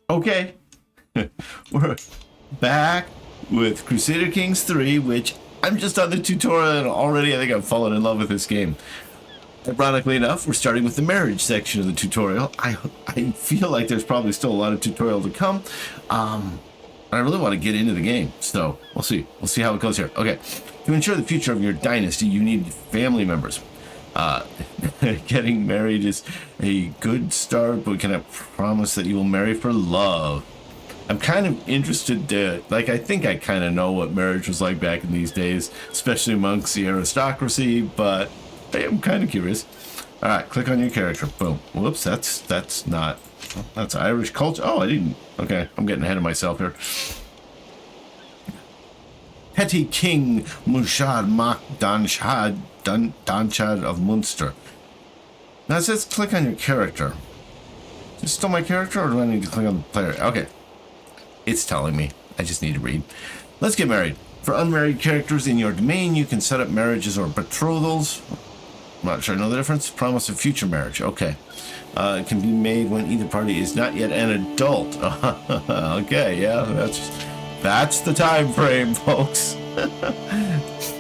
Okay, we're back with Crusader Kings 3, which I'm just on the tutorial and already I think I've fallen in love with this game. Ironically enough, we're starting with the marriage section of the tutorial. I feel like there's probably still a lot of tutorial to come. I really want to get into the game, so we'll see. We'll see how it goes here. Okay, to ensure the future of your dynasty, you need family members. Getting married is a good start, but can I promise that you will marry for love? I'm kind of interested to, I think I kind of know what marriage was like back in these days, especially amongst the aristocracy, but I'm kind of curious. All right, click on your character. Boom. Whoops, that's not, that's Irish culture. Oh, I didn't. Okay, I'm getting ahead of myself here. Petty King Mushad Mak Danchad of Munster. Now it says click on your character. Is this still my character, or do I need to click on the player? Okay. It's telling me. I just need to read. Let's get married. For unmarried characters in your domain, you can set up marriages or betrothals. I'm not sure I know the difference. Promise of future marriage. Okay. It can be made when either party is not yet an adult. Okay, yeah, that's the time frame, folks.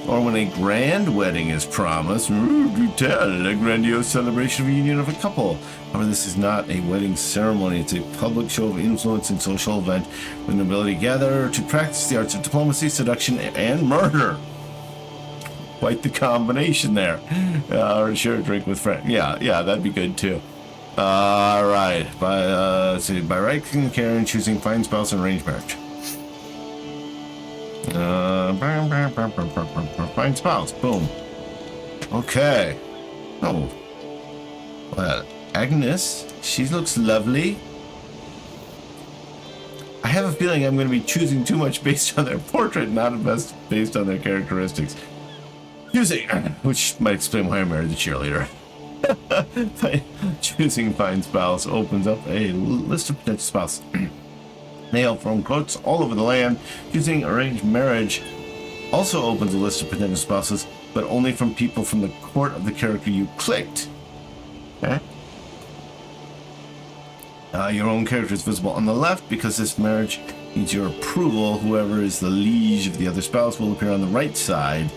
Or when a grand wedding is promised. A grandiose celebration of a union of a couple. However, this is not a wedding ceremony. It's a public show of influence and social event with the ability to gather to practice the arts of diplomacy, seduction, and murder. Quite the combination there. Or share a drink with friends. Yeah, that'd be good too. All right. By right-clicking Karen, choosing find spouse and arranged marriage. Find spouse. Boom. Okay. Oh. Well, Agnes, she looks lovely. I have a feeling I'm going to be choosing too much based on their portrait, not based on their characteristics. Which might explain why I married the cheerleader. Choosing find spouse opens up a list of potential spouses. They hail from quotes all over the land. Choosing arranged marriage also opens a list of potential spouses, but only from people from the court of the character you clicked. Okay. Your own character is visible on the left because this marriage needs your approval. Whoever is the liege of the other spouse will appear on the right side.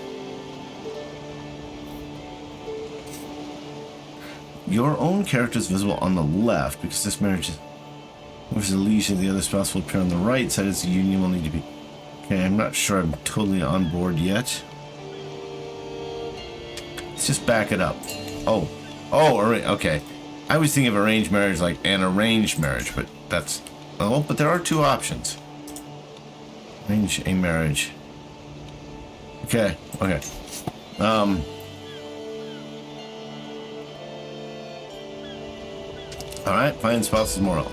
Your own character is visible on the left because this marriage is... Whoever's the liege of the other spouse will appear on the right side as the union will need to be... Okay, I'm not sure I'm totally on board yet. Let's just back it up. Oh, okay. I was thinking of arranged marriage like an arranged marriage, but that's... Oh, but there are two options. Arrange a marriage. Okay. Alright, find spouses moral.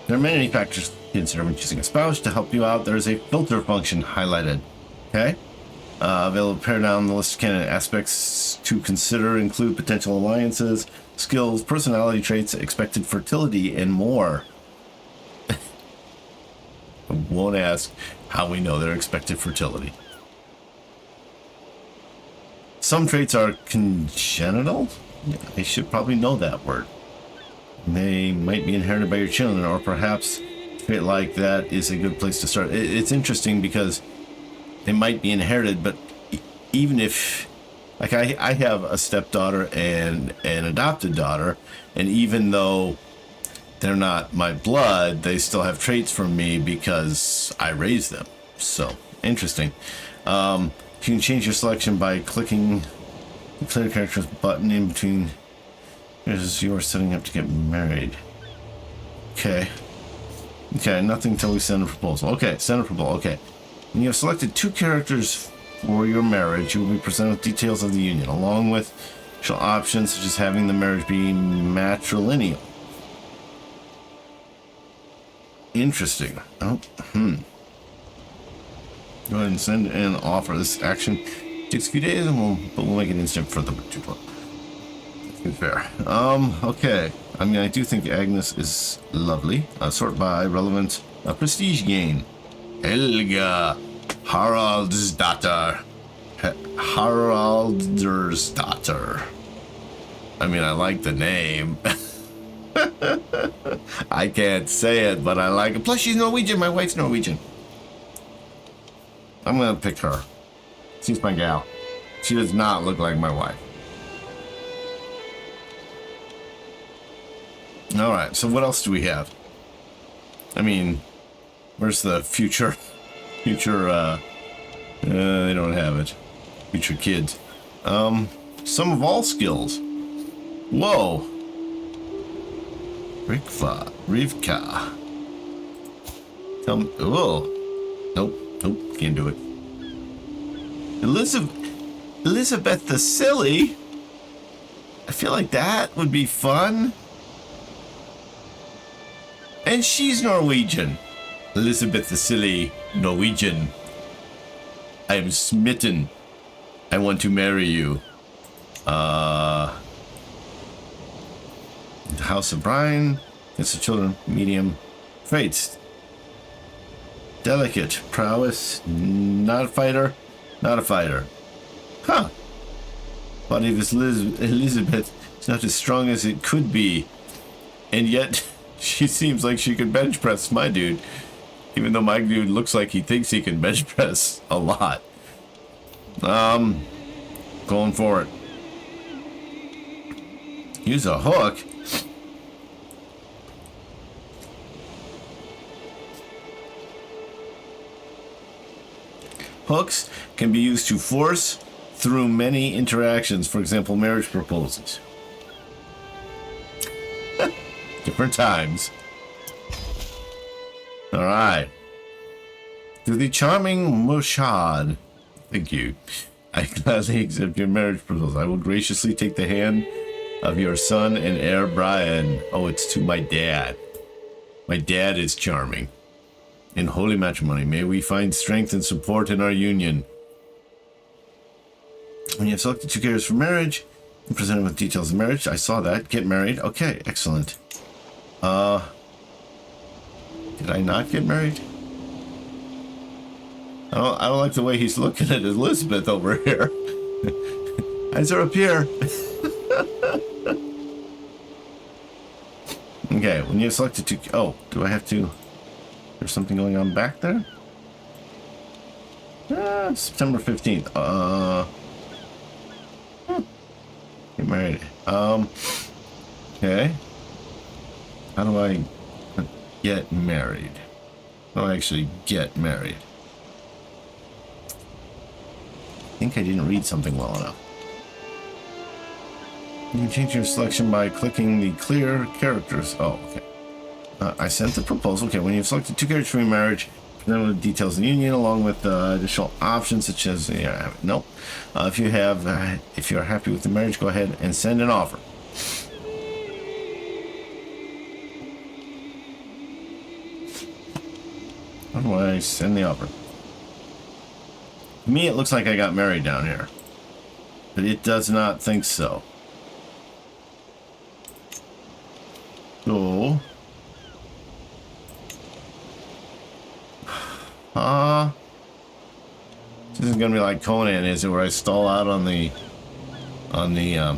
There are many factors to consider when choosing a spouse. To help you out, there is a filter function highlighted. Okay? Available to pare down the list of candidate aspects to consider include potential alliances, skills, personality traits, expected fertility, and more. I won't ask how we know their expected fertility. Some traits are congenital. Yeah, I should probably know that word. They might be inherited by your children, or perhaps a trait like that is a good place to start. It's interesting because they might be inherited, but even if, like I have a stepdaughter and an adopted daughter, and even though they're not my blood, they still have traits from me because I raised them. So, interesting. You can change your selection by clicking the clear characters button in between. Here's you are setting up to get married. Okay, nothing until we send a proposal. Okay, send a proposal. Okay. When you have selected two characters for your marriage, you will be presented with details of the union, along with additional options such as having the marriage be matrilineal. Interesting. Go ahead and send an offer. This action takes a few days, but we'll make an instant for the tutorial. Fair. Okay. I mean, I do think Agnes is lovely. Sort by relevant. Prestige gain. Helga Haraldsdatter. Haraldsdatter. I mean, I like the name. I can't say it, but I like it. Plus, she's Norwegian. My wife's Norwegian. I'm gonna pick her. She's my gal. She does not look like my wife. All right. So what else do we have? I mean, where's the future? They don't have it. Future kids. Some of all skills. Whoa. Rivka. Tell me. Oh. Nope. Can't do it. Elizabeth the Silly. I feel like that would be fun. And she's Norwegian. Elizabeth the Silly, Norwegian. I am smitten. I want to marry you. House of Brian. It's the children. Medium. Traits. Delicate. Prowess. Not a fighter. Not a fighter. Huh. Body of Elizabeth is not as strong as it could be. And yet, she seems like she could bench press my dude. Even though my dude looks like he thinks he can bench press a lot. Going for it. Use a hook. Hooks can be used to force through many interactions. For example, marriage proposals. Different times. All right. To the charming Moshad. Thank you. I gladly accept your marriage proposal. I will graciously take the hand of your son and heir Brian. Oh, it's to my dad. My dad is charming. In holy matrimony, may we find strength and support in our union. When you have selected two carriers for marriage, and presented with details of marriage, I saw that. Get married. Okay, excellent. Did I not get married? I don't like the way he's looking at Elizabeth over here. Eyes are up here. Okay, when you have selected two... Oh, do I have to... There's something going on back there? September 15th. Get married. Okay. How do I get married? How do I actually get married? I think I didn't read something well enough. You can change your selection by clicking the clear characters. Oh, okay. I sent the proposal. Okay, when you've selected two characters for your marriage, present with details of the union along with additional options such as nope. If you are happy with the marriage, go ahead and send an offer. How do I send the offer? To me, it looks like I got married down here, but it does not think so. So. This isn't gonna be like Conan, is it? Where I stall out on the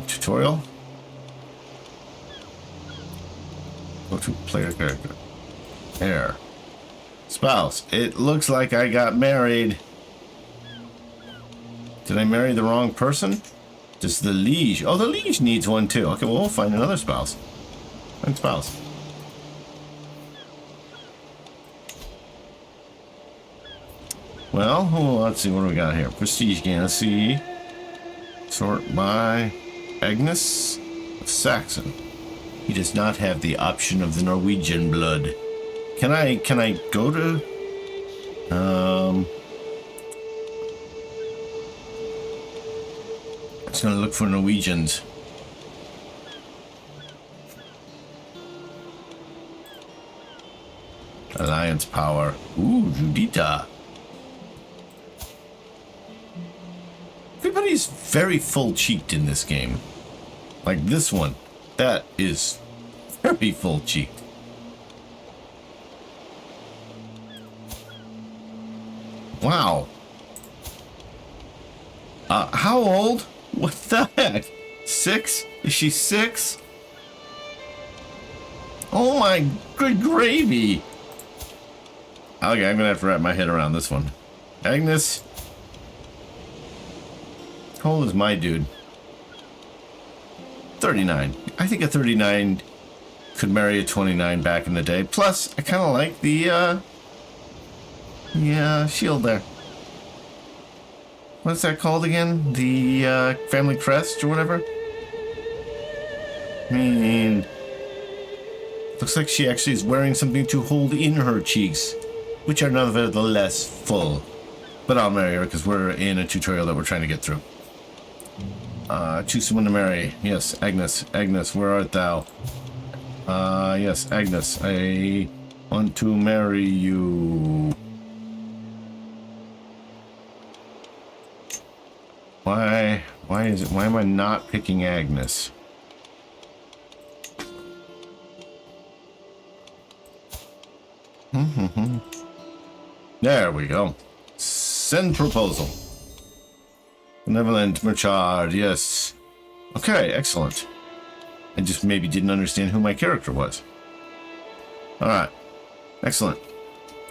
tutorial. Go to player character. There. Spouse. It looks like I got married. Did I marry the wrong person? Does the liege? Oh, the liege needs one too. Okay, well, we'll find another spouse. Find spouse. Well, let's see what do we got here. Prestige Ganassi. Sort by Agnes of Saxon. He does not have the option of the Norwegian blood. Can I go to it's gonna look for Norwegians. Alliance power. Ooh, Judita. Everybody's very full-cheeked in this game. Like this one. That is very full-cheeked. Wow. How old? What the heck? 6? Is she 6? Oh my good gravy. Okay, I'm gonna have to wrap my head around this one. Agnes. How old is my dude? 39. I think a 39 could marry a 29 back in the day. Plus, I kind of like the shield there. What's that called again? The family crest or whatever? I mean, looks like she actually is wearing something to hold in her cheeks, which are nevertheless full. But I'll marry her because we're in a tutorial that we're trying to get through. Choose someone to marry. Yes, Agnes. Agnes, where art thou? Yes, Agnes. I want to marry you. Why am I not picking Agnes? There we go. Send proposal. Benevolent Merchard, yes. Okay, excellent. I just maybe didn't understand who my character was. Alright. Excellent.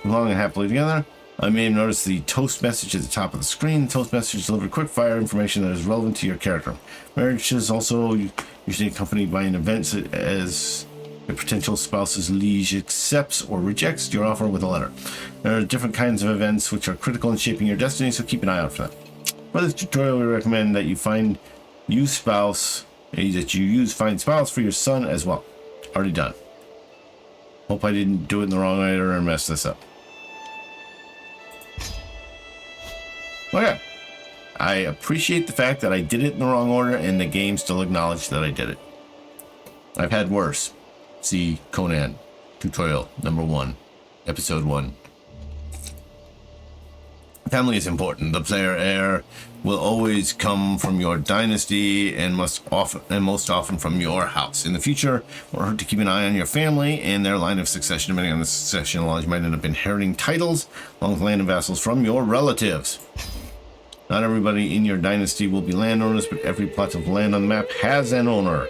Long and happily together. I may have noticed the toast message at the top of the screen. The toast message delivers quick fire information that is relevant to your character. Marriage is also usually accompanied by an event as a potential spouse's liege accepts or rejects your offer with a letter. There are different kinds of events which are critical in shaping your destiny, so keep an eye out for that. For this tutorial, we recommend that you find find spouse for your son as well. Already done. Hope I didn't do it in the wrong order and mess this up. Okay. I appreciate the fact that I did it in the wrong order and the game still acknowledged that I did it. I've had worse. See Conan, tutorial number 1, episode 1. Family is important. The player heir will always come from your dynasty and most often from your house. In the future, we're to keep an eye on your family and their line of succession. Depending on the succession laws, you might end up inheriting titles along with land and vassals from your relatives. Not everybody in your dynasty will be landowners, but every plot of land on the map has an owner.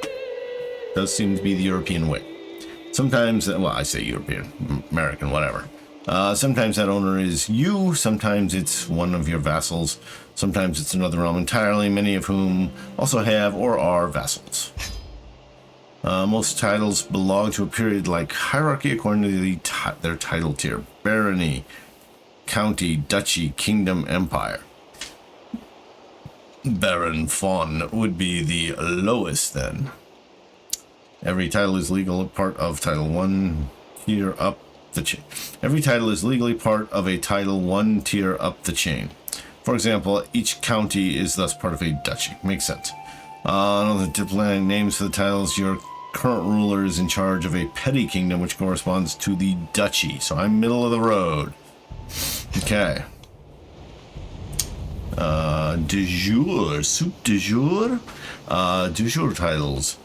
Does seem to be the European way. Sometimes, well, I say European, American, whatever. Sometimes that owner is you, sometimes it's one of your vassals, sometimes it's another realm entirely, many of whom also have or are vassals. Most titles belong to a period like hierarchy according to their title tier. Barony, county, duchy, kingdom, empire. Baron Fawn would be the lowest then. Every title is legal part of Title 1 tier up the chain. Every title is legally part of a Title 1 tier up the chain. For example, each county is thus part of a duchy. Makes sense. Another diplomatic names for the titles. Your current ruler is in charge of a petty kingdom, which corresponds to the duchy. So I'm middle of the road. Okay. De jour. Soup de jour. De jour titles.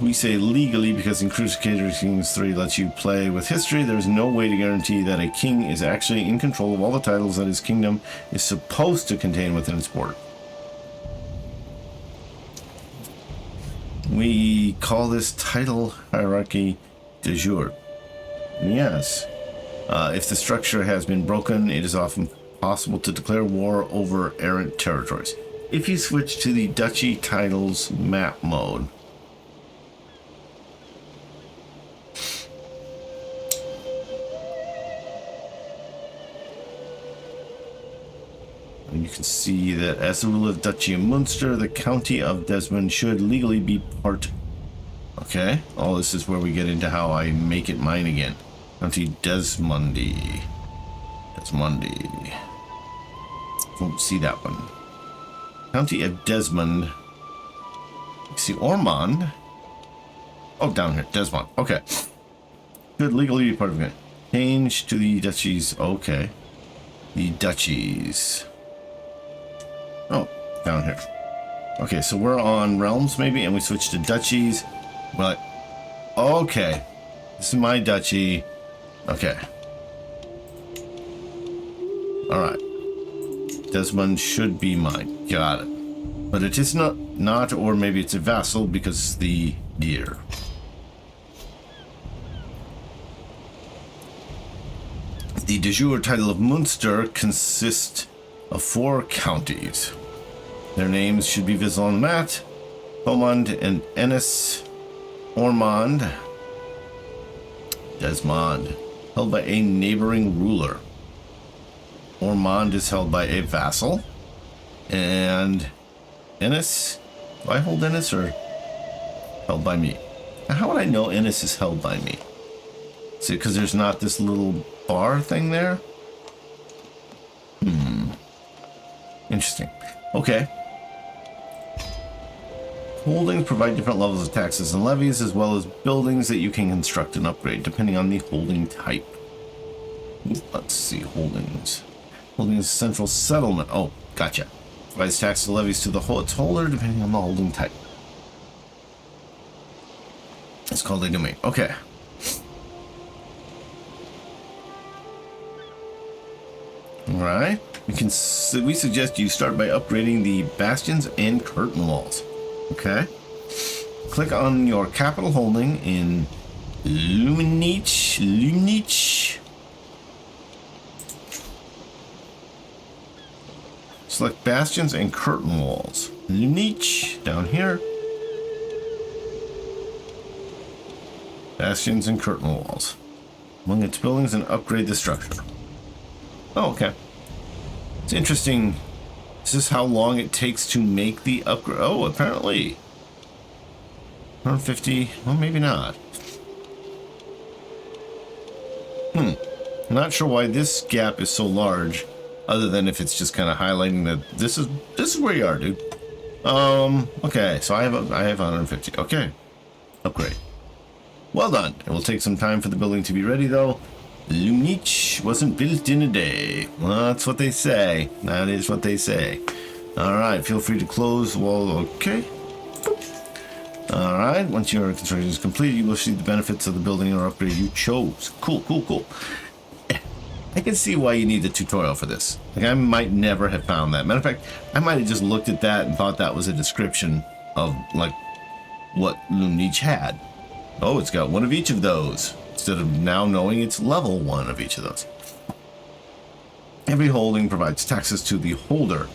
We say legally because in Crusader Kings 3 lets you play with history. There's no way to guarantee that a king is actually in control of all the titles that his kingdom is supposed to contain within its border. We call this title hierarchy de jure. Yes. If the structure has been broken, it is often possible to declare war over errant territories. If you switch to the duchy titles map mode, and you can see that as the ruler of the Duchy of Munster, the County of Desmond should legally be part. Okay, all this is where we get into how I make it mine again. County Desmondy. Desmondy. Won't see that one. County of Desmond. You see Ormond. Oh, down here, Desmond. Okay. Should legally be part of it. Change to the duchies. Okay. The duchies. Oh, down here. Okay, so we're on realms maybe, and we switch to duchies. But, okay. This is my duchy. Okay. Alright. Desmond should be mine. Got it. But it is not, or maybe it's a vassal because it's the gear. The de jure title of Munster consists of 4 counties. Their names should be visible on the map. Beaumont and Ennis. Ormond. Desmond. Held by a neighboring ruler. Ormond is held by a vassal. And Ennis. Do I hold Ennis or held by me? Now, how would I know Ennis is held by me? See, because there's not this little bar thing there? Interesting. Okay. Holdings provide different levels of taxes and levies, as well as buildings that you can construct and upgrade, depending on the holding type. Let's see, holdings. Holdings central settlement. Oh, gotcha. Provides taxes and levies to its holder, depending on the holding type. It's called a domain. Okay. Alright. We suggest you start by upgrading the bastions and curtain walls. Okay. Click on your capital holding in Luminich. Select bastions and curtain walls. Luminich down here. Bastions and curtain walls. Among its buildings and upgrade the structure. Oh, okay. It's interesting. Is this how long it takes to make the upgrade? Oh, apparently. 150. Well, maybe not. I'm not sure why this gap is so large, other than if it's just kind of highlighting that this is where you are, dude. Okay, so I have 150. Okay. Upgrade. Well done. It will take some time for the building to be ready, though. Luminich wasn't built in a day. Well, that's what they say. That is what they say. Alright, feel free to close the wall. Okay. Alright, once your construction is complete, you will see the benefits of the building or upgrade you chose. Cool. I can see why you need the tutorial for this. Like, I might never have found that. Matter of fact, I might have just looked at that and thought that was a description of, like, what Luminich had. Oh, it's got one of each of those, instead of now knowing it's level 1 of each of those. Every holding provides taxes to the holder.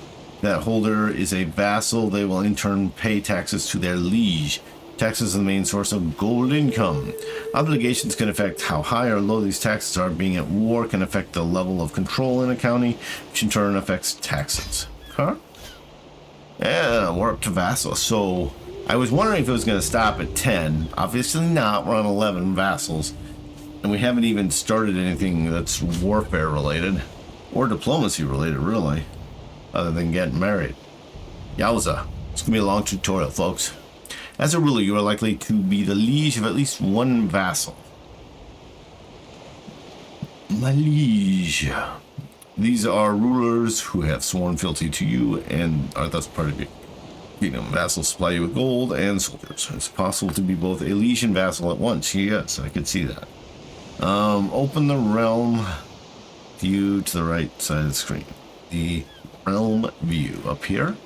That holder is a vassal. They will in turn pay taxes to their liege. Taxes are the main source of gold income. Obligations can affect how high or low these taxes are. Being at war can affect the level of control in a county, which in turn affects taxes. Huh? Yeah, we're up to vassal. So I was wondering if it was going to stop at 10. Obviously not. We're on 11 vassals. And we haven't even started anything that's warfare related. Or diplomacy related, really. Other than getting married. Yowza. It's going to be a long tutorial, folks. As a ruler, you are likely to be the liege of at least one vassal. My liege. These are rulers who have sworn fealty to you and are thus part of your kingdom. Vassals supply you with gold and soldiers. It's possible to be both a liege and vassal at once. Yes, I could see that. Open the realm view to the right side of the screen. The realm view up here.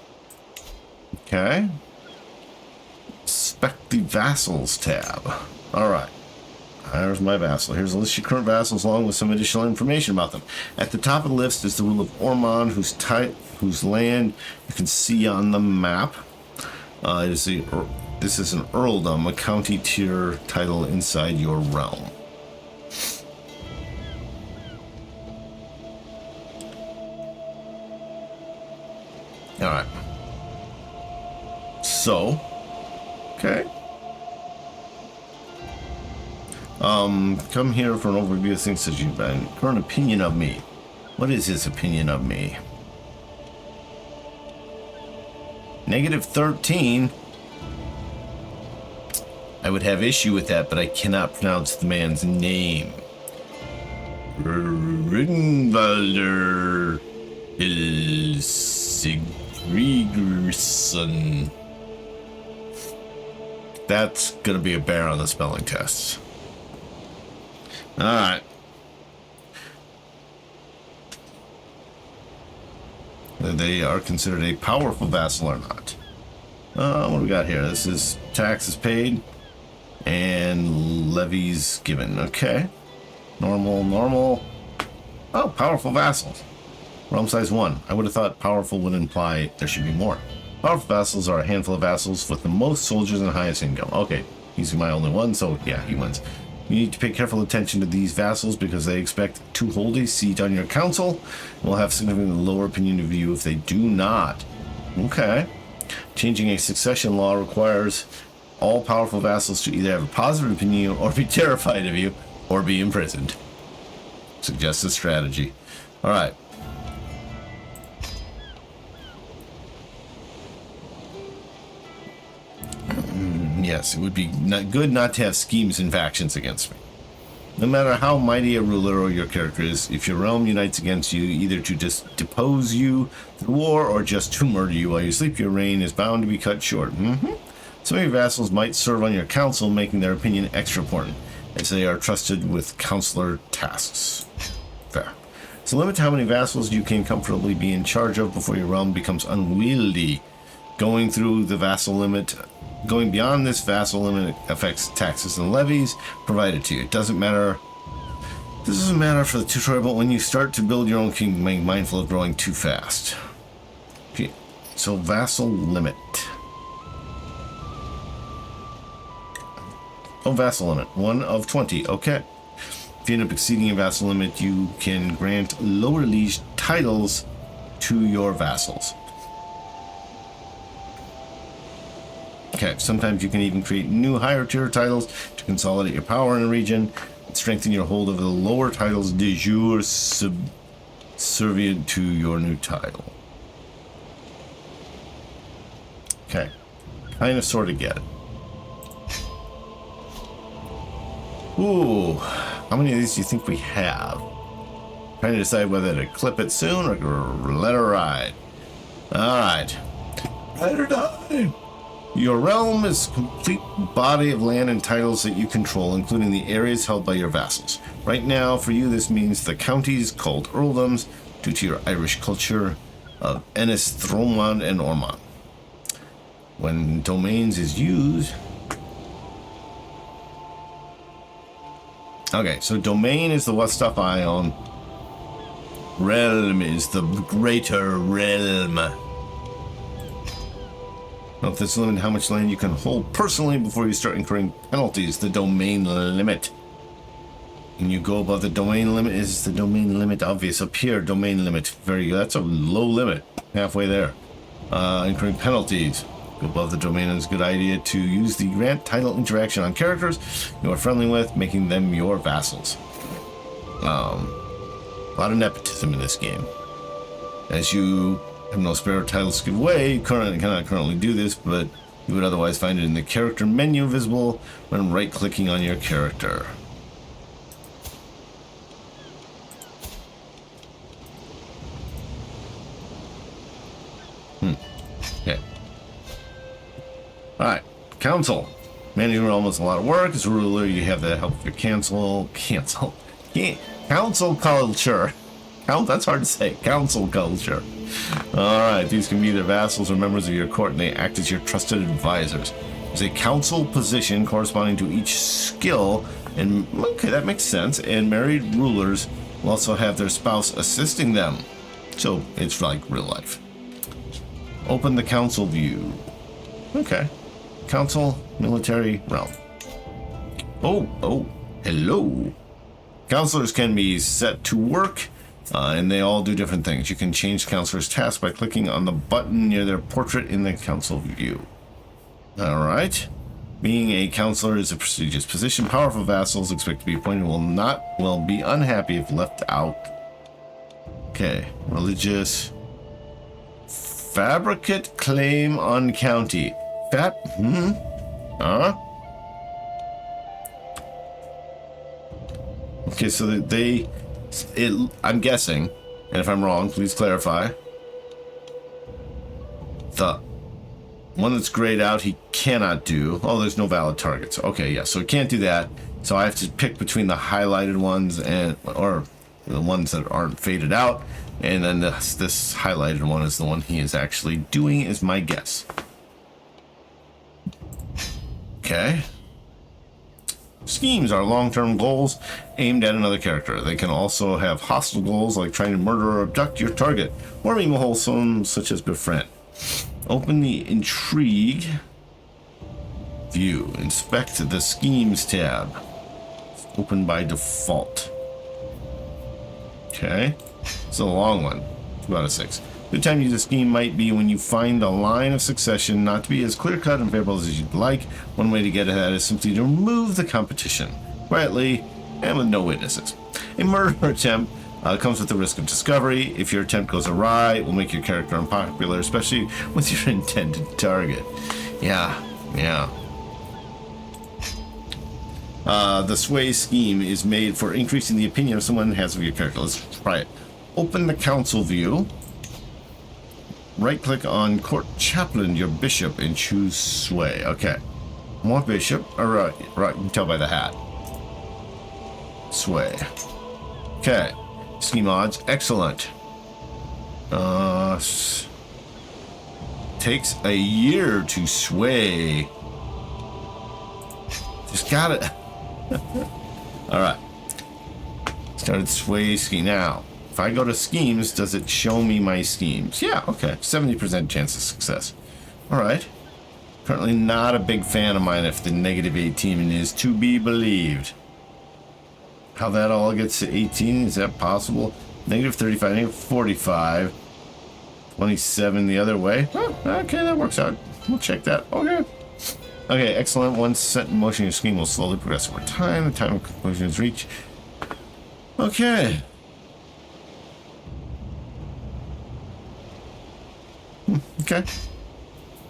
Okay. Inspect the vassals tab. Alright. There's my vassal. Here's a list of current vassals along with some additional information about them. At the top of the list is the rule of Ormond, whose land you can see on the map. This is an earldom, a county tier title inside your realm. Alright. So, okay. Come here for an overview of things that you've been. Current opinion of me. What is his opinion of me? -13. I would have issue with that, but I cannot pronounce the man's name. Rinvalder Ilsigrigerson. That's gonna be a bear on the spelling tests. Alright. They are considered a powerful vassal or not. What do we got here? This is taxes paid and levies given. Okay. Normal. Oh, powerful vassals. Realm size 1. I would have thought powerful would imply there should be more. Powerful vassals are a handful of vassals with the most soldiers and highest income. Okay, he's my only one, so yeah, he wins. You need to pay careful attention to these vassals because they expect to hold a seat on your council and will have significantly lower opinion of you if they do not. Okay. Changing a succession law requires all powerful vassals to either have a positive opinion or be terrified of you or be imprisoned. Suggested strategy. All right. Yes, it would be good not to have schemes and factions against me. No matter how mighty a ruler or your character is, if your realm unites against you, either to just depose you through war or just to murder you while you sleep, your reign is bound to be cut short. Some of your vassals might serve on your council, making their opinion extra important, as they are trusted with counselor tasks. Fair. So limit how many vassals you can comfortably be in charge of before your realm becomes unwieldy. Going beyond this vassal limit affects taxes and levies provided to you. It doesn't matter. This doesn't matter for the tutorial, but when you start to build your own kingdom, be mindful of growing too fast. Okay, so vassal limit. Oh, vassal limit. 1 of 20. Okay. If you end up exceeding your vassal limit, you can grant lower liege titles to your vassals. Okay, sometimes you can even create new higher tier titles to consolidate your power in a region and strengthen your hold over the lower titles de jure subservient to your new title. Okay, kind of sort of get it. Ooh, how many of these do you think we have? Trying to decide whether to clip it soon or let her ride. Alright. Ride or die. Your realm is a complete body of land and titles that you control, including the areas held by your vassals. Right now, for you, this means the counties called earldoms, due to your Irish culture of Ennis, Thomond, and Ormond. When domains is used... Okay, so domain is the what stuff I own. Realm is the greater realm. Note this limit how much land you can hold personally before you start incurring penalties. The domain limit. When you go above the domain limit, is the domain limit obvious? Up here, domain limit. Very good. That's a low limit. Halfway there. Incurring penalties. Go above the domain is a good idea to use the grant title interaction on characters you are friendly with, making them your vassals. A lot of nepotism in this game. As you have no spare titles to give away, you cannot currently do this, but you would otherwise find it in the character menu visible when right-clicking on your character. Okay. Alright. Council. Managing realm is a lot of work. As a ruler, you have the help of your council culture. That's hard to say. Council culture. Alright, these can be either vassals or members of your court, and they act as your trusted advisors. There's a council position corresponding to each skill, and okay, that makes sense. And married rulers will also have their spouse assisting them. So it's like real life. Open the council view. Okay. Council, military, realm. Oh, hello. Counselors can be set to work. And they all do different things. You can change the counselor's task by clicking on the button near their portrait in the council view. Alright. Being a counselor is a prestigious position. Powerful vassals expect to be appointed will be unhappy if left out. Okay. Religious. Fabricate claim on county. Okay, so I'm guessing, and if I'm wrong, please clarify. The one that's grayed out, he cannot do. Oh, there's no valid targets. Okay, yeah, so he can't do that. So I have to pick between the highlighted ones or the ones that aren't faded out, and then this highlighted one is the one he is actually doing, is my guess. Okay. Schemes are long-term goals aimed at another character. They can also have hostile goals like trying to murder or abduct your target, or even wholesome such as befriend. Open the Intrigue view. Inspect the Schemes tab. It's open by default. Okay. It's a long one. 2 out of 6. Good time to use a scheme might be when you find a line of succession not to be as clear-cut and favorable as you'd like. One way to get at that is simply to remove the competition, quietly and with no witnesses. A murder attempt comes with the risk of discovery. If your attempt goes awry, it will make your character unpopular, especially with your intended target. Yeah. The sway scheme is made for increasing the opinion of someone has of your character. Let's try it. Open the council view. Right-click on Court Chaplain, your bishop, and choose Sway. Okay. More bishop. Right, you can tell by the hat. Sway. Okay. Scheme odds. Excellent. Takes a year to sway. Just got it. Alright. Started sway scheme now. If I go to schemes, does it show me my schemes? Yeah, okay. 70% chance of success. Alright. Currently not a big fan of mine if the negative 18 is to be believed. How that all gets to 18, is that possible? Negative 35, negative 45. 27 the other way. Oh, okay, that works out. We'll check that. Okay. Okay, excellent. Once set in motion, your scheme will slowly progress over time. The time of conclusion is reached. Okay. Okay.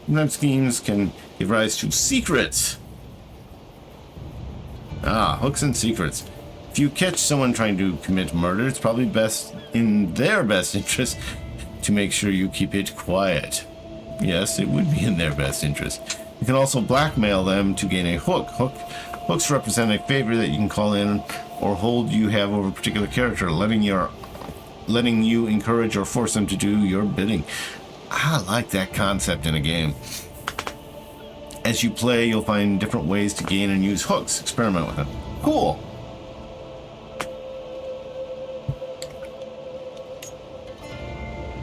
Sometimes schemes can give rise to secrets. Hooks and secrets. If you catch someone trying to commit murder, it's probably best in their best interest to make sure you keep it quiet. Yes, it would be in their best interest. You can also blackmail them to gain a hook. Hooks represent a favor that you can call in or hold you have over a particular character, letting you encourage or force them to do your bidding. I like that concept in a game. As you play, you'll find different ways to gain and use hooks. Experiment with them. Cool.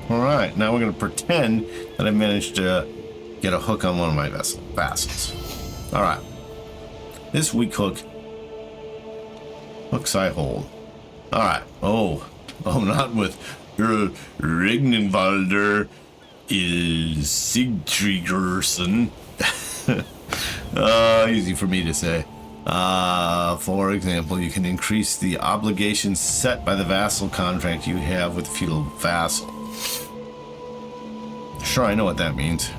Alright, now we're going to pretend that I managed to get a hook on one of my vassals. Alright. This weak hook. Hooks I hold. Alright. Oh, not with Regnenwalder is Sigtriggerson. Easy for me to say. For example, you can increase the obligations set by the vassal contract you have with the feudal vassal. Sure, I know what that means.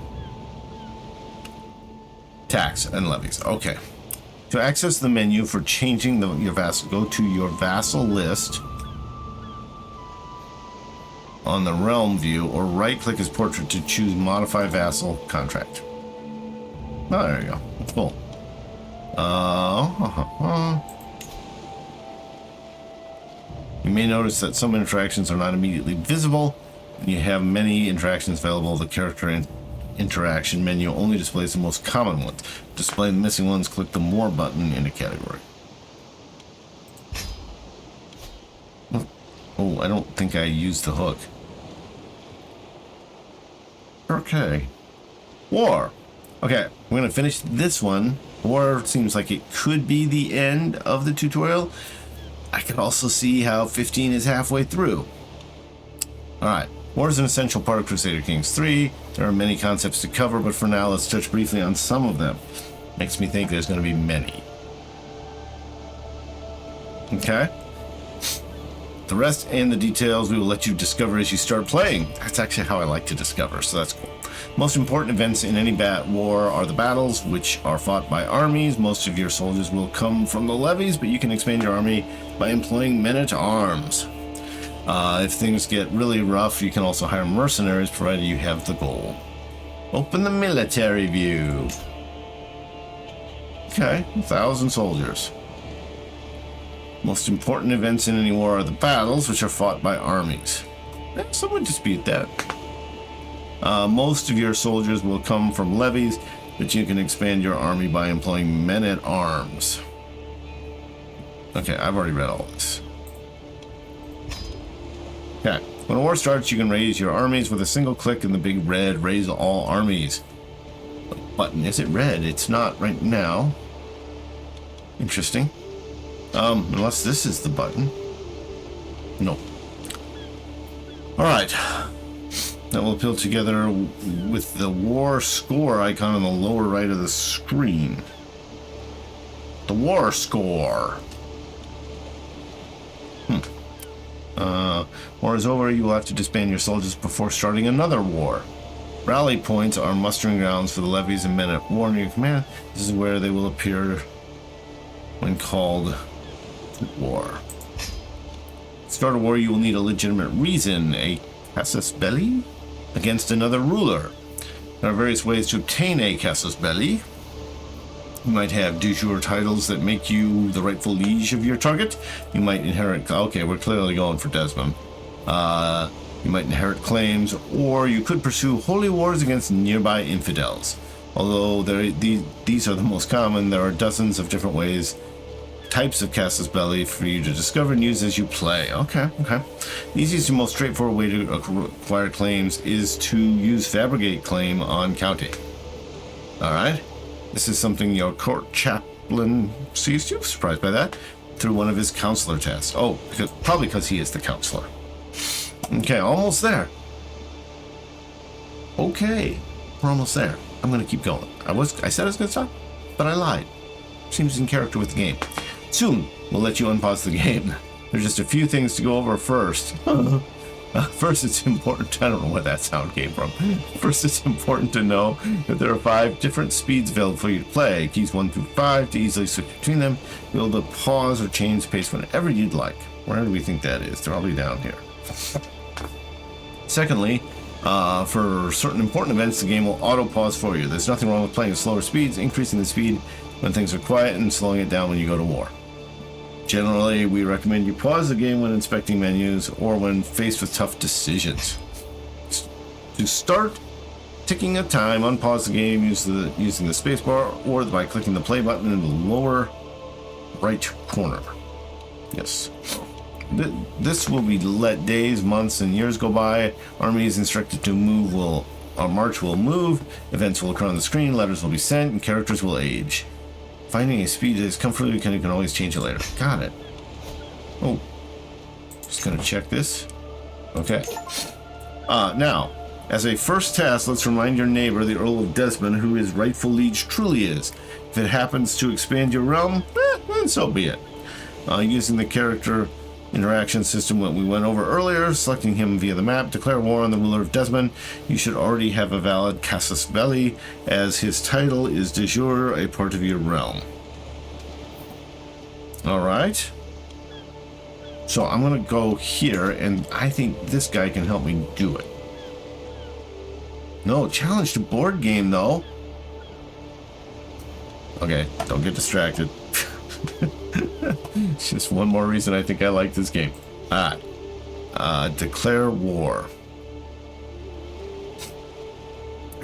Tax and levies. Okay. To access the menu for changing your vassal, go to your vassal list on the realm view, or right-click his portrait to choose Modify Vassal Contract. Oh, there you go. Cool. You may notice that some interactions are not immediately visible. When you have many interactions available, the character interaction menu only displays the most common ones. To display the missing ones, click the More button in a category. Oh, I don't think I used the hook. Okay. War. Okay, we're going to finish this one. War seems like it could be the end of the tutorial. I can also see how 15 is halfway through. Alright, war is an essential part of Crusader Kings 3. There are many concepts to cover, but for now let's touch briefly on some of them. Makes me think there's going to be many. Okay. The rest and the details we will let you discover as you start playing. That's actually how I like to discover, so that's cool. Most important events in any war are the battles, which are fought by armies. Most of your soldiers will come from the levies, but you can expand your army by employing men-at-arms. If things get really rough, you can also hire mercenaries, provided you have the gold. Open the military view. Okay, 1,000 soldiers. Most important events in any war are the battles, which are fought by armies. Some would dispute that. Most of your soldiers will come from levies, but you can expand your army by employing men-at-arms. Okay, I've already read all this. Okay. When a war starts, you can raise your armies with a single click in the big red raise all armies button. Is it red? It's not right now. Interesting. Unless this is the button. No. Alright. That will appeal together with the war score icon on the lower right of the screen. The war score. War is over, you will have to disband your soldiers before starting another war. Rally points are mustering grounds for the levies and men at war in your command. This is where they will appear when called to war. To start a war, you will need a legitimate reason, a casus belli, against another ruler. There are various ways to obtain a casus belli. You might have de jure titles that make you the rightful liege of your target. You might inherit... Okay, we're clearly going for Desmond. You might inherit claims, or you could pursue holy wars against nearby infidels. Although these are the most common, there are dozens of different ways, types of casus belli for you to discover and use as you play. Okay. The easiest and most straightforward way to acquire claims is to use Fabricate Claim on county. Alright. This is something your court chaplain sees you, surprised by that, through one of his counselor tests. Oh, probably because he is the counselor. Okay, almost there. Okay, we're almost there. I'm going to keep going. I said I was going to stop, but I lied. Seems in character with the game. Soon, we'll let you unpause the game. There's just a few things to go over first. First, it's important. I don't know where that sound came from. First, it's important to know that there are 5 different speeds available for you to play. Keys 1 through 5 to easily switch between them. You'll be able to pause or change pace whenever you'd like. Where do we think that is? They're probably down here. Secondly, for certain important events, the game will auto-pause for you. There's nothing wrong with playing at slower speeds, increasing the speed when things are quiet and slowing it down when you go to war. Generally, we recommend you pause the game when inspecting menus or when faced with tough decisions. To start ticking a time, unpause the game using the spacebar or by clicking the play button in the lower right corner. Yes. This will be let days, months, and years go by. Armies instructed to march will move. Events will occur on the screen. Letters will be sent, and characters will age. Finding a speed that is comfortable, you can always change it later. Got it. Oh, just gonna check this. Okay. Now, as a first task, let's remind your neighbor, the Earl of Desmond, who his rightful liege truly is. If it happens to expand your realm, then so be it. Using the character interaction system that we went over earlier, selecting him via the map, declare war on the ruler of Desmond. You should already have a valid casus belli, as his title is de jure a part of your realm. Alright. So I'm going to go here, and I think this guy can help me do it. No, challenge to board game, though. Okay, don't get distracted. It's just one more reason I think I like this game. Declare war.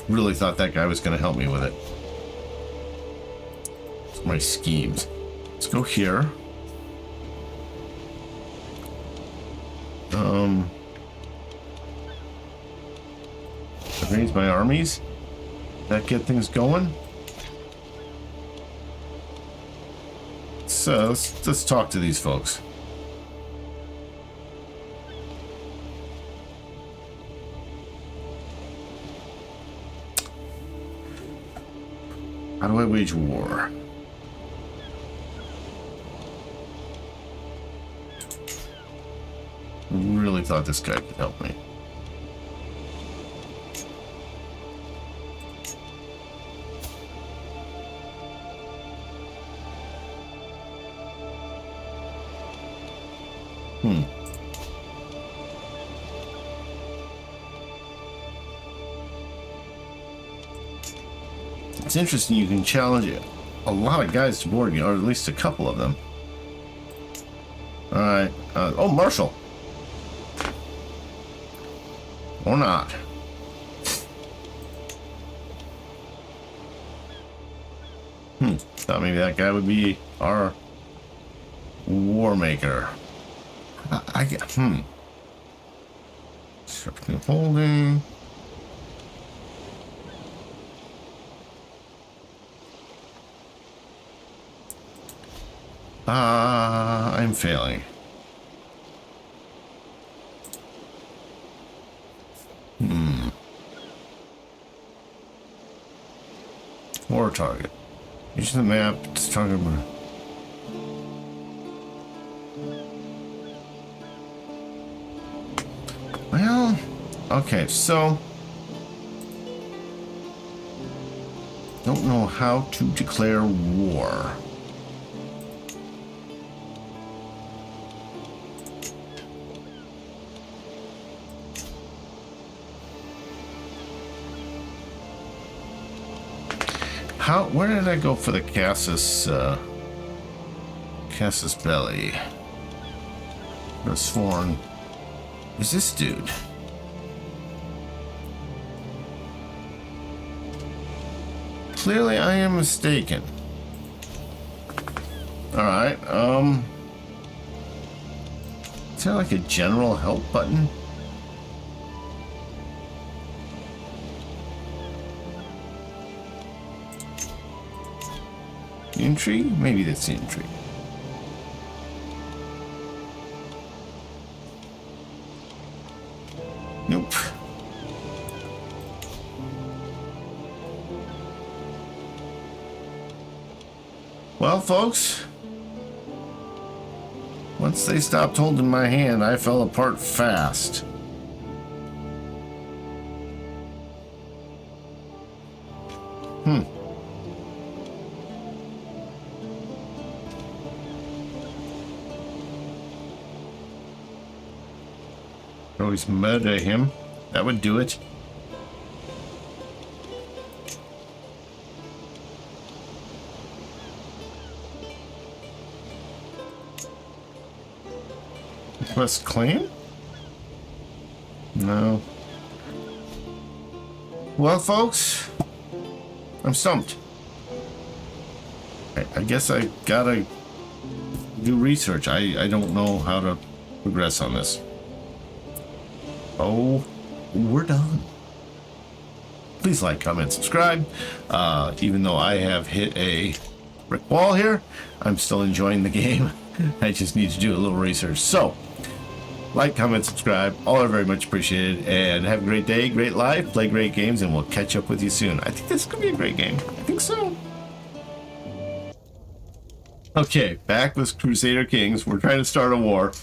Really thought that guy was going to help me with it. My schemes. Let's go here. Raise my armies. That get things going? So let's talk to these folks. How do I wage war? Really thought this guy could help me. It's interesting, you can challenge a lot of guys to board game, or at least a couple of them. Alright. Oh, Marshall. Or not. Thought maybe that guy would be our War Maker. I get, Sharpening holding. I'm failing. War target. Use the map to target. Well, okay, so don't know how to declare war. Where did I go for the Casus belly? The sworn. Who's this dude? Clearly I am mistaken. Alright, is there like a general help button? Intrigue? Maybe that's intrigue. Nope. Well, folks, once they stopped holding my hand, I fell apart fast. Always murder him. That would do it. Request claim? No. Well, folks, I'm stumped. I guess I gotta do research. I don't know how to progress on this. Oh, we're done. Please like, comment, subscribe. Even though I have hit a brick wall here, I'm still enjoying the game. I just need to do a little research. So, like, comment, subscribe. All are very much appreciated. And have a great day, great life, play great games, and we'll catch up with you soon. I think this is going to be a great game. I think so. Okay, back with Crusader Kings. We're trying to start a war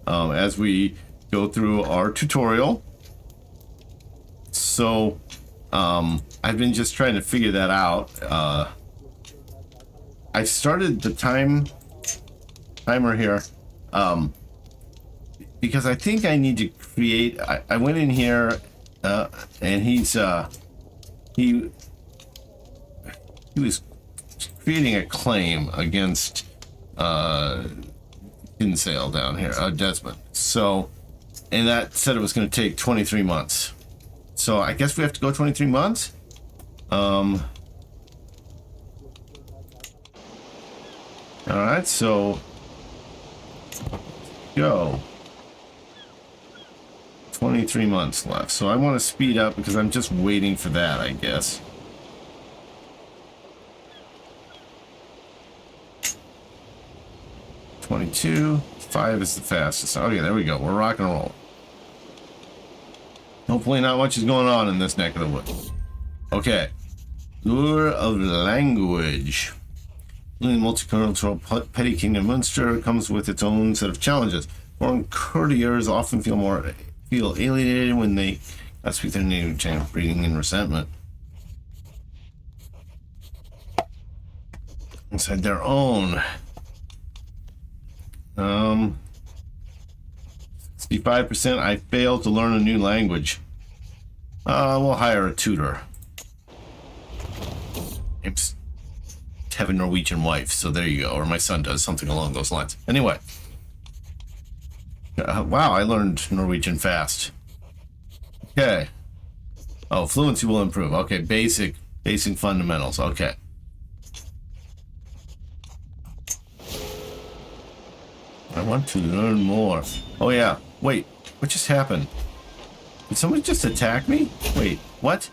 as we go through our tutorial. So I've been just trying to figure that out. I started the timer here because I think I need to create. I went in here and he was creating a claim against Kinsale down here, Desmond. So, and that said it was going to take 23 months. So I guess we have to go 23 months. All right, so go. 23 months left. So I want to speed up because I'm just waiting for that, I guess. $22.5 is the fastest. Okay, there we go. We're rock and roll. Hopefully not much is going on in this neck of the woods. Okay. Lure of language. The multicultural petty kingdom Munster comes with its own set of challenges. Foreign courtiers often feel alienated when they speak their native tongue, breeding in resentment. Inside their own. 65%. I failed to learn a new language. We'll hire a tutor. I have a Norwegian wife, so there you go. Or my son does, something along those lines. Anyway. Wow, I learned Norwegian fast. Okay. Oh, fluency will improve. Okay, basic fundamentals. Okay. I want to learn more. Oh yeah, wait, what just happened? Did somebody just attack me? Wait, what?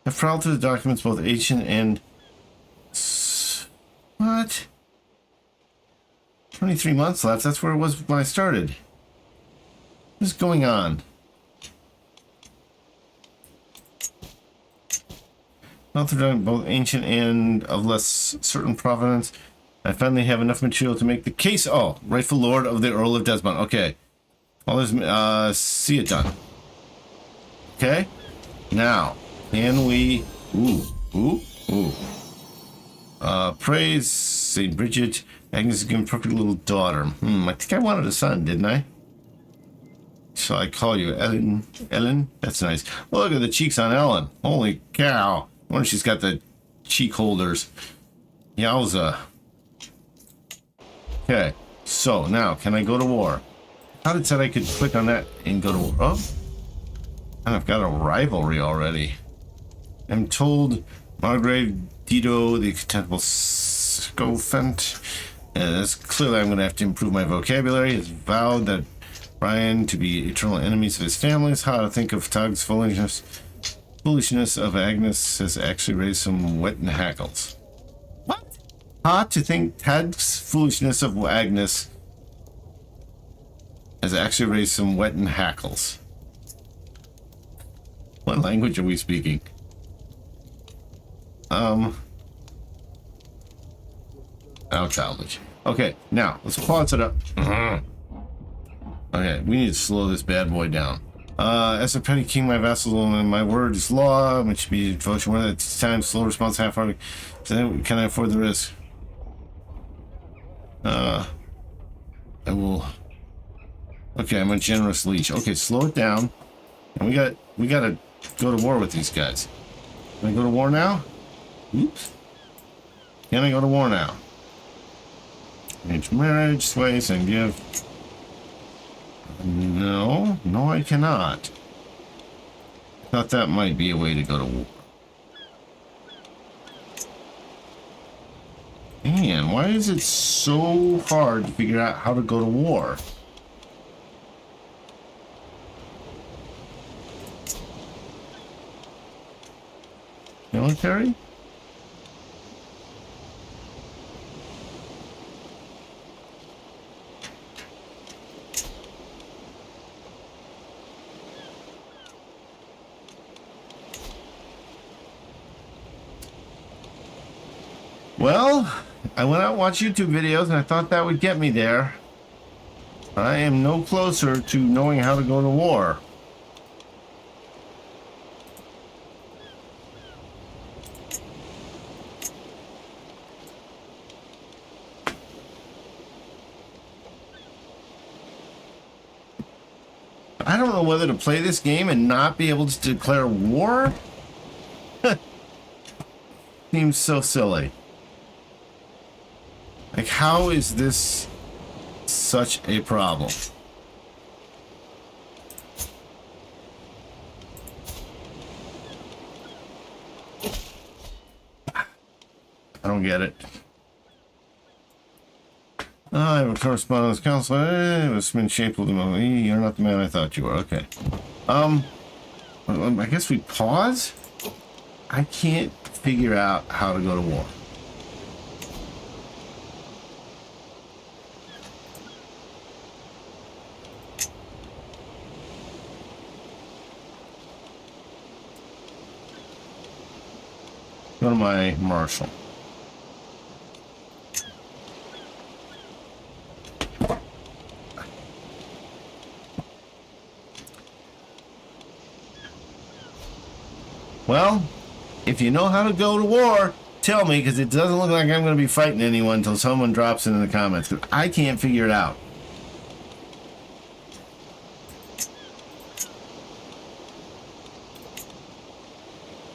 I've prowled through the documents, both ancient and... What? 23 months left, that's where it was when I started. What's going on? Both ancient and of less certain provenance. I finally have enough material to make the case. Oh, rightful lord of the Earl of Desmond. Okay. Well, there's see it done. Okay. Now, can we? Ooh. Praise Saint Bridget. Agnes is given perfect little daughter. I think I wanted a son, didn't I? Shall I call you Ellen? Ellen? That's nice. Oh, look at the cheeks on Ellen. Holy cow. I wonder if she's got the cheek holders. Yowza. Okay, so now can I go to war? I thought it said I could click on that and go to war. Oh, and I've got a rivalry already. I'm told Margrave Dido, the contemptible Scofent. Clearly I'm going to have to improve my vocabulary. Has vowed that Brian to be eternal enemies of his families. How to think of Tug's foolishness of Agnes has actually raised some wet and hackles. What? How to think Tug's foolishness of Agnes has actually raised some wet and hackles. What language are we speaking? How childish. Okay, now let's pause it up. Okay, we need to slow this bad boy down. As a petty king, my vassal and my word is law, which should be devotion. One at a time, slow response, half-hearted. Can I afford the risk? I will. Okay, I'm a generous leash. Okay, slow it down. And we gotta go to war with these guys. Can I go to war now? Oops. Can I go to war now? Arrange marriage, sways, and give. No, I cannot. I thought that might be a way to go to war. Man, why is it so hard to figure out how to go to war? Military? Well, I went out and watched YouTube videos and I thought that would get me there. But I am no closer to knowing how to go to war. I don't know whether to play this game and not be able to declare war. Seems so silly. Like, how is this such a problem? I don't get it. I have a correspondence counselor. It was been shaped with the moment. You're not the man I thought you were. Okay. I guess we pause. I can't figure out how to go to war. Go to my marshal. Well, if you know how to go to war, tell me, because it doesn't look like I'm going to be fighting anyone until someone drops it in the comments, because I can't figure it out.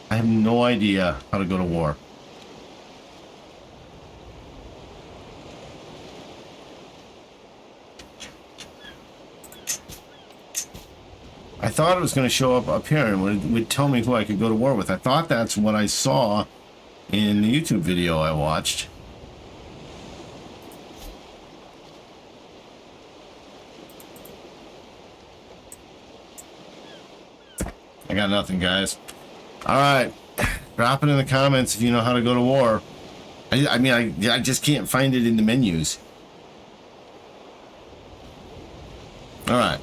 I have no idea how to go to war. I thought it was going to show up here and would tell me who I could go to war with. I thought that's what I saw in the YouTube video I watched. I got nothing, guys. All right. Drop it in the comments if you know how to go to war. I mean, I just can't find it in the menus. All right.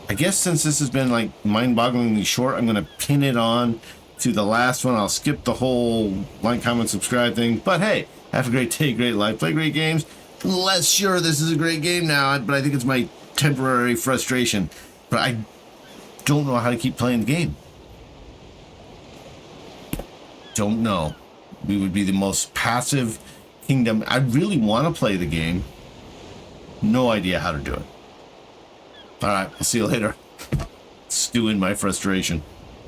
I guess since this has been like mind-bogglingly short, I'm going to pin it on to the last one. I'll skip the whole like, comment, subscribe thing. But hey, have a great day, great life, play great games. Less sure this is a great game now, but I think it's my temporary frustration. But I don't know how to keep playing the game. Don't know. We would be the most passive kingdom. I really want to play the game. No idea how to do it. All right, I'll see you later. Stew in my frustration.